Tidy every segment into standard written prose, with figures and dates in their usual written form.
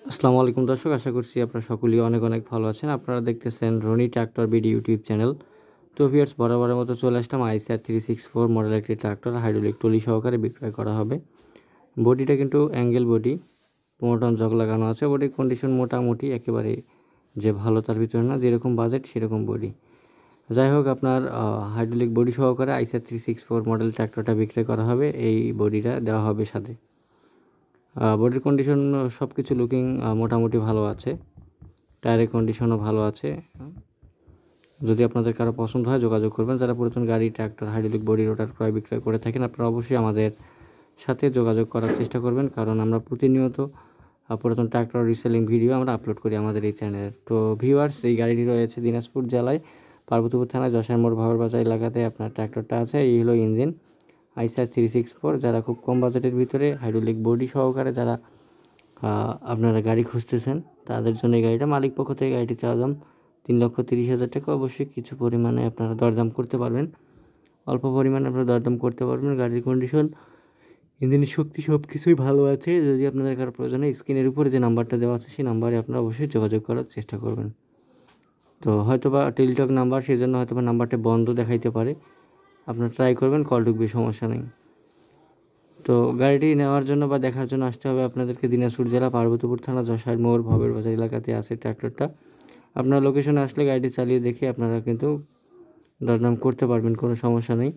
আসসালামু আলাইকুম দর্শক, আশা করছি আপনারা সকলেই অনেক অনেক ভালো আছেন। আপনারা দেখতেছেন Roni tractor BD YouTube channel. তো ভিউয়ার্স, বরাবরের মতো চলে আসলাম আইসার 364 মডেল একটি ট্রাক্টর হাইড্রোলিক টলি সহকারে বিক্রয় করা হবে। বডিটা কিন্তু অ্যাঙ্গেল বডি, 15 টন জগ লাগানো আছে। বডির কন্ডিশন মোটামুটি একেবারে যে ভালো তার ভিতরে না, যেরকম বাজেট সেরকম বডি। যাই হোক, আপনার হাইড্রোলিক বডি সহকারে আইসার 364 মডেল ট্রাক্টরটা বিক্রয় করা হবে। এই বডিটা দেওয়া হবে সাথে। বডির কন্ডিশন সব কিছু লুকিং মোটামুটি ভালো আছে। টায়ারের কন্ডিশনও ভালো আছে। যদি আপনাদের কারো পছন্দ হয় যোগাযোগ করবেন। যারা পুরাতন গাড়ি, ট্রাক্টর, হাইড্রোলিক বডি, রোটার ক্রয় বিক্রয় করে থাকেন, আপনারা অবশ্যই আমাদের সাথে যোগাযোগ করার চেষ্টা করবেন, কারণ আমরা প্রতিনিয়ত পুরাতন ট্রাক্টর রিসেলিং ভিডিও আমরা আপলোড করি আমাদের এই চ্যানেলে। তো ভিউয়ার্স, এই গাড়িটি রয়েছে দিনাজপুর জেলায় পার্বতীপুর থানায় যশার মোড় ভাবের বাজার এলাকাতে আপনার ট্রাক্টরটা আছে। এই হলো ইঞ্জিন আইসার 364। যারা খুব কম বাজেটের ভিতরে হাইড্রোলিক বডি সহকারে যারা আপনারা গাড়ি খুঁজতেছেন, তাদের জন্য এই গাড়িটা মালিক পক্ষ থেকে গাড়িটি চাওয়া দাম 3,30,000 টাকা। অবশ্যই কিছু পরিমাণে আপনারা দরদাম করতে পারবেন, অল্প পরিমাণে আপনারা দরদাম করতে পারবেন। গাড়ির কন্ডিশন, ইঞ্জিনের শক্তি সব কিছুই ভালো আছে। যদি আপনাদের কারো প্রয়োজনে স্ক্রিনের উপরে যে নাম্বারটা দেওয়া আছে সেই নাম্বারে আপনারা অবশ্যই যোগাযোগ করার চেষ্টা করবেন। তো হয়তোবা টেলিটক নাম্বার, সেই জন্য হয়তোবা নাম্বারটা বন্ধ দেখাইতে পারে। আপনারা ট্রাই করবেন, কল ঢুকবে, সমস্যা নেই। তো গাড়িটি নেওয়ার জন্য বা দেখার জন্য আসতে হবে আপনাদেরকে দিনাজপুর জেলা পার্বতীপুর থানা যশার মোড় ভবের বাজার এলাকাতে আছে ট্র্যাক্টরটা। আপনার লোকেশনে আসলে গাড়িটি চালিয়ে দেখে আপনারা কিন্তু দরদাম করতে পারবেন, কোনো সমস্যা নেই।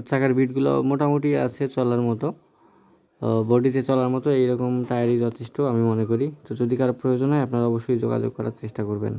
চাকার বিটগুলো মোটামুটি আছে চলার মতো, বডিতে চলার মতো, এইরকম টায়ারই যথেষ্ট আমি মনে করি। তো যদি কারো প্রয়োজন হয় আপনারা অবশ্যই যোগাযোগ করার চেষ্টা করবেন।